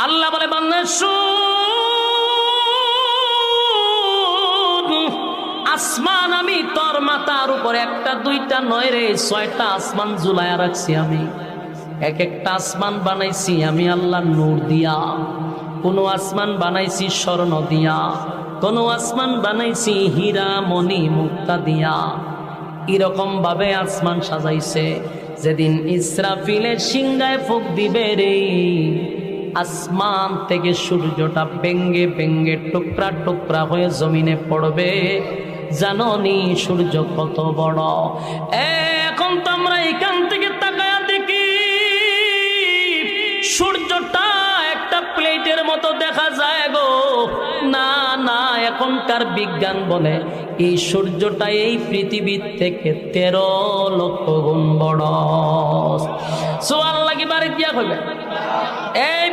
আল্লাহ বলে বান্দা শুন, আসমান আমি তোর মাথার উপরে একটা দুইটা নয় রে 6টা আসমান ঝুলায়া রাখছি আমি। এক একটা আসমান বানাইছি আমি আল্লাহ নূর দিয়া, কোন আসমান বানাইছি স্বর্ণ দিয়া, কোন আসমান বানাইছি হীরা মণি মুক্তা দিয়া। এরকম ভাবে আসমান সাজাইছে, যেদিন ইসরাফিলের সিংহায় ফুঁক দিবে রে, আসমান থেকে সূর্যটা ভেঙ্গে ভেঙ্গে টুকরা টুকরা হয়ে জমিনে পড়বে। জাননি সূর্য কত বড়। এখন তো আমরা এখান থেকে তাকায়া দেখি সূর্যটা একটা প্লেটের মতো দেখা যায় গো। না না, এখনকার বিজ্ঞান বলে এই সূর্যটা এই পৃথিবীর থেকে 13 লক্ষ গুণ বড়। সুবহানাল্লাহ কি বাড়ি দিয়া কইবে এই